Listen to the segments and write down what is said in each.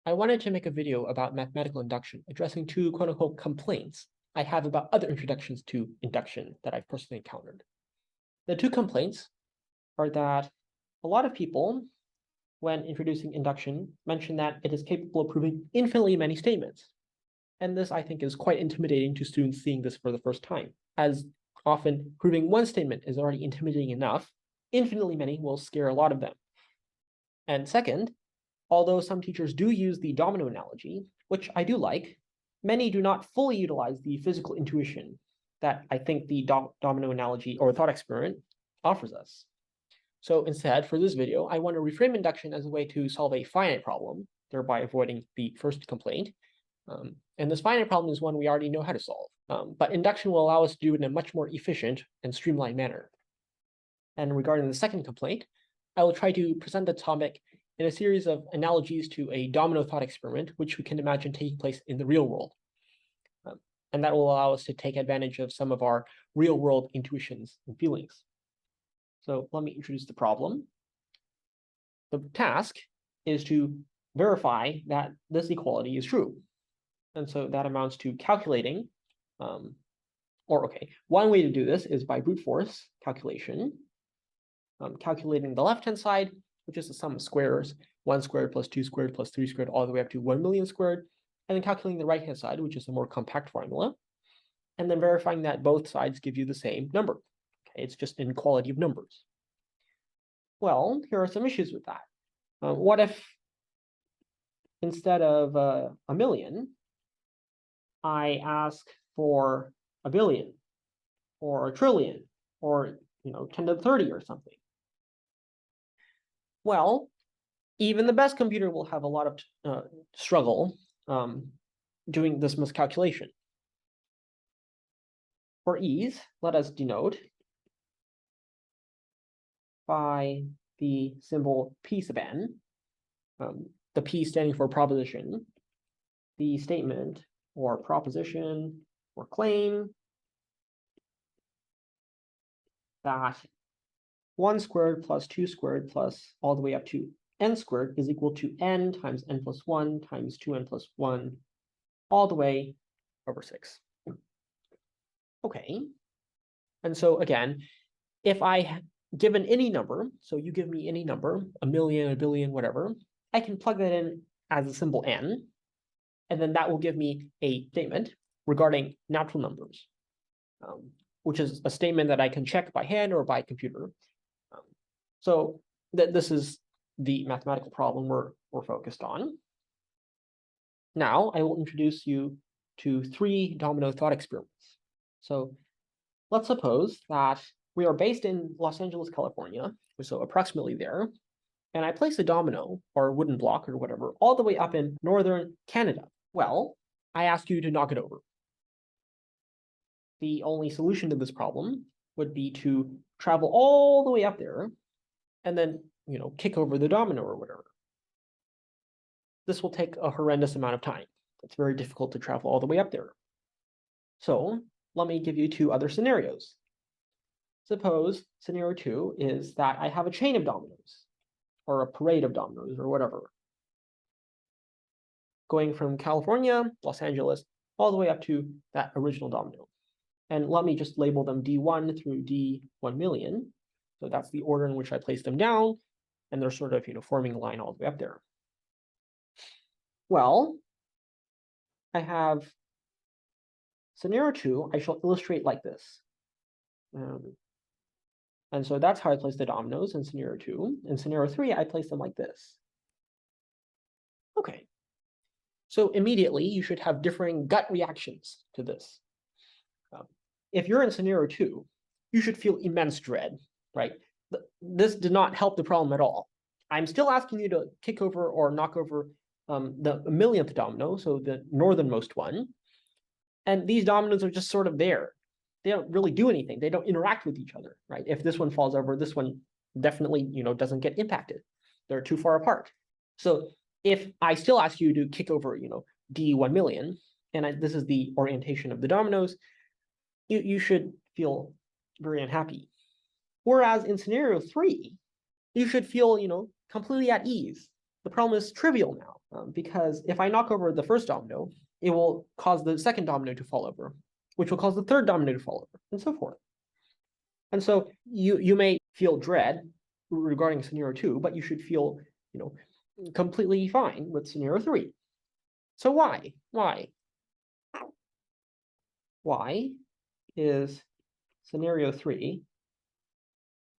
I wanted to make a video about mathematical induction, addressing two quote-unquote complaints I have about other introductions to induction that I've personally encountered. The two complaints are that a lot of people, when introducing induction, mention that it is capable of proving infinitely many statements. And this, I think, is quite intimidating to students seeing this for the first time, as often proving one statement is already intimidating enough. Infinitely many will scare a lot of them. And second, although some teachers do use the domino analogy, which I do like, many do not fully utilize the physical intuition that I think the domino analogy or thought experiment offers us. So instead, for this video, I want to reframe induction as a way to solve a finite problem, thereby avoiding the first complaint. And this finite problem is one we already know how to solve, but induction will allow us to do it in a much more efficient and streamlined manner. And regarding the second complaint, I will try to present the topic in a series of analogies to a domino thought experiment, which we can imagine taking place in the real world. And that will allow us to take advantage of some of our real world intuitions and feelings. So let me introduce the problem. The task is to verify that this equality is true. And so that amounts to calculating, one way to do this is by brute force calculation, calculating the left-hand side, which is the sum of squares, 1 squared plus 2 squared plus 3 squared, all the way up to 1 million squared, and then calculating the right-hand side, which is a more compact formula, and then verifying that both sides give you the same number. Okay, it's just inequality of numbers. Well, here are some issues with that. What if instead of a million, I ask for a billion, or a trillion, or 10 to the 30 or something? Well, even the best computer will have a lot of struggle doing this miscalculation. For ease, let us denote by the symbol p sub n, the p standing for proposition, the statement or proposition or claim that 1 squared plus 2 squared plus all the way up to n squared is equal to n times n plus 1 times 2n plus 1 all the way over 6. Okay. And so again, if I given any number, so you give me any number, a million, a billion, whatever, I can plug that in as a symbol n, and then that will give me a statement regarding natural numbers, which is a statement that I can check by hand or by computer. So this is the mathematical problem we're focused on. Now I will introduce you to 3 domino thought experiments. So let's suppose that we are based in Los Angeles, California, so approximately there, and I place a domino or a wooden block or whatever all the way up in northern Canada. Well, I ask you to knock it over. The only solution to this problem would be to travel all the way up there and then, kick over the domino or whatever. This will take a horrendous amount of time. It's very difficult to travel all the way up there. So let me give you 2 other scenarios. Suppose scenario 2 is that I have a chain of dominoes or a parade of dominoes or whatever, going from California, Los Angeles, all the way up to that original domino. And let me just label them D1 through D1 million. So that's the order in which I place them down, and they're sort of forming a line all the way up there. Well, I have scenario 2, I shall illustrate like this. And so that's how I place the dominoes in scenario 2. In scenario 3, I place them like this. Okay. So immediately, you should have differing gut reactions to this. If you're in scenario 2, you should feel immense dread, right? This did not help the problem at all. I'm still asking you to kick over or knock over the millionth domino, so the northernmost one. And these dominoes are just sort of there. They don't really do anything. They don't interact with each other, right? If this one falls over, this one definitely, doesn't get impacted. They're too far apart. So if I still ask you to kick over, D1 million, and this is the orientation of the dominoes, you should feel very unhappy. Whereas in scenario 3, you should feel, completely at ease. the problem is trivial now, because if I knock over the first domino, it will cause the second domino to fall over, which will cause the third domino to fall over, and so forth. And so you may feel dread regarding scenario 2, but you should feel, completely fine with scenario 3. So why? Why is scenario 3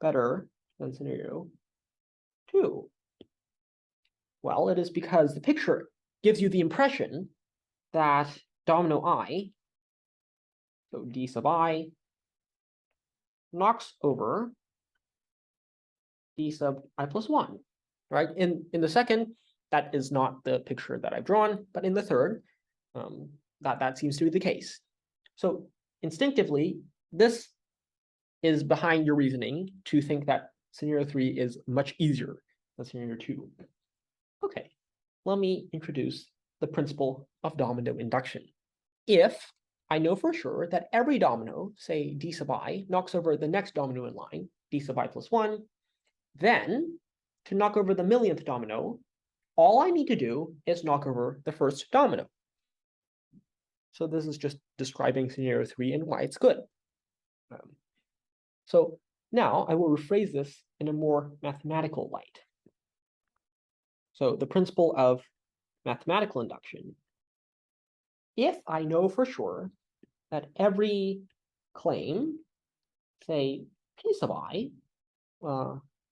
better than scenario 2? Well, it is because the picture gives you the impression that domino I, so d sub I, knocks over d sub I plus 1, right? In the second, that is not the picture that I've drawn, but in the third, that seems to be the case. So instinctively, this is behind your reasoning to think that scenario 3 is much easier than scenario 2. Okay, let me introduce the principle of domino induction. If I know for sure that every domino, say d sub I, knocks over the next domino in line, d sub I plus 1, then to knock over the millionth domino, all I need to do is knock over the first domino. So this is just describing scenario 3 and why it's good. So now I will rephrase this in a more mathematical light. So the principle of mathematical induction. If I know for sure that every claim, say p sub I,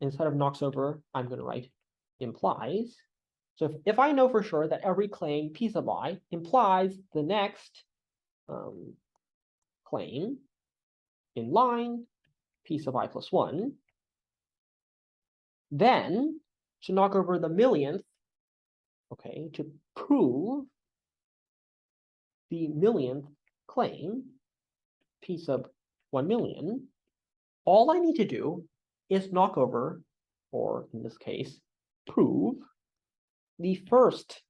instead of knocks over, I'm going to write implies. So if I know for sure that every claim p sub I implies the next claim in line p sub I plus 1, then to knock over the millionth, okay, to prove the millionth claim, p sub 1 million, all I need to do is knock over, or in this case, prove the first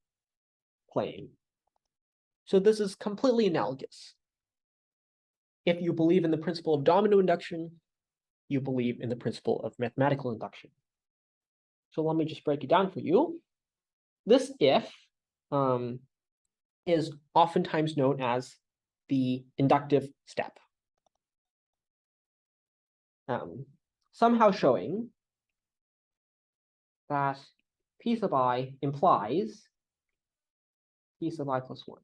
claim. So this is completely analogous. If you believe in the principle of domino induction, you believe in the principle of mathematical induction. So let me just break it down for you. This if is oftentimes known as the inductive step. Somehow showing that p sub I implies p sub I plus 1.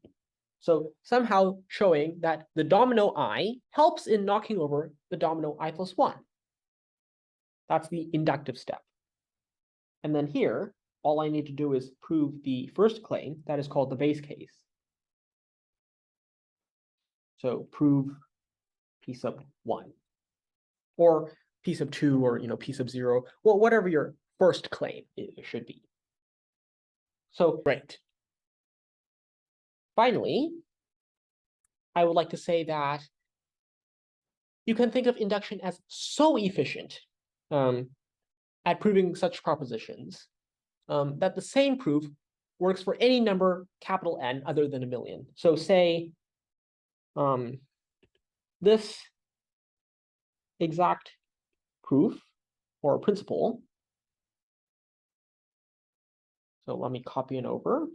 So somehow showing that the domino I helps in knocking over the domino I plus 1. That's the inductive step. And then here, all I need to do is prove the first claim, that is called the base case. So prove p sub 1, or p sub 2, or p sub 0, well, whatever your first claim should be. So great. Finally, I would like to say that you can think of induction as so efficient at proving such propositions that the same proof works for any number capital N other than a million. So say this exact proof or principle. So let me copy it over.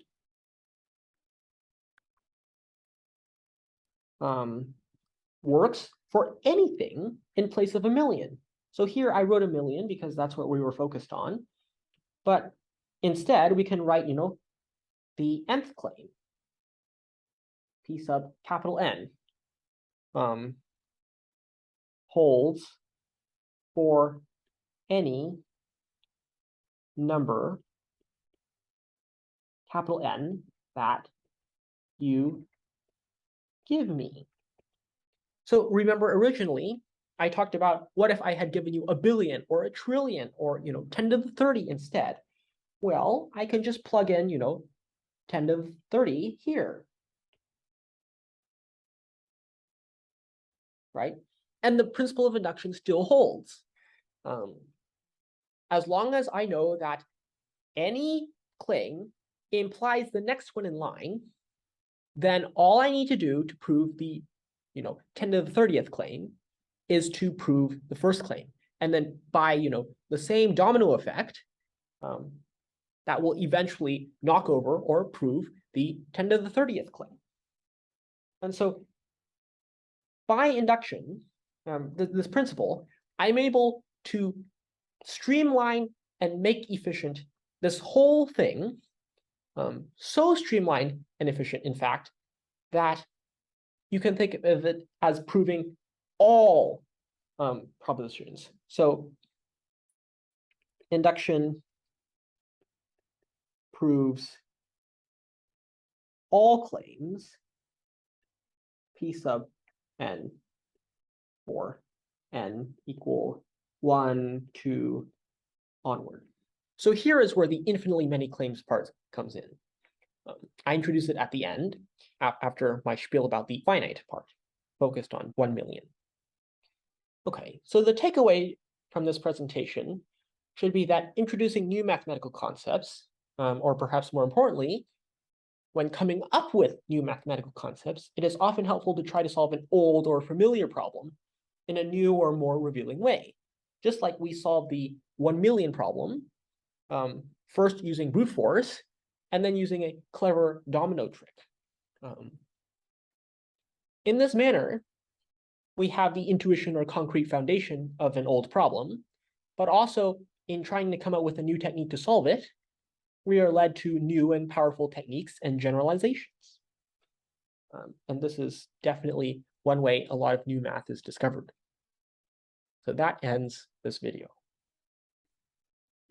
Works for anything in place of a million. So here I wrote a million because that's what we were focused on. But instead, we can write, the nth claim, p sub capital N, holds for any number capital N that you give me. So remember, originally I talked about what if I had given you a billion or a trillion or 10 to the 30 instead. Well, I can just plug in 10 to the 30 here, right? And the principle of induction still holds. As long as I know that any claim implies the next one in line, then all I need to do to prove the 10 to the 30th claim is to prove the first claim. And then by the same domino effect, that will eventually knock over or prove the 10 to the 30th claim. And so by induction, this principle, I'm able to streamline and make efficient this whole thing, so streamlined and efficient, in fact, that you can think of it as proving all propositions. So induction proves all claims P sub n for n equal 1, 2, onward. So here is where the infinitely many claims part comes in. I introduce it at the end, after my spiel about the finite part, focused on 1 million. Okay, so the takeaway from this presentation should be that introducing new mathematical concepts, or perhaps more importantly, when coming up with new mathematical concepts, it is often helpful to try to solve an old or familiar problem in a new or more revealing way. Just like we solved the 1 million problem, first using brute force, and then using a clever domino trick. In this manner, we have the intuition or concrete foundation of an old problem, but also in trying to come up with a new technique to solve it, we are led to new and powerful techniques and generalizations. And this is definitely one way a lot of new math is discovered. So that ends this video.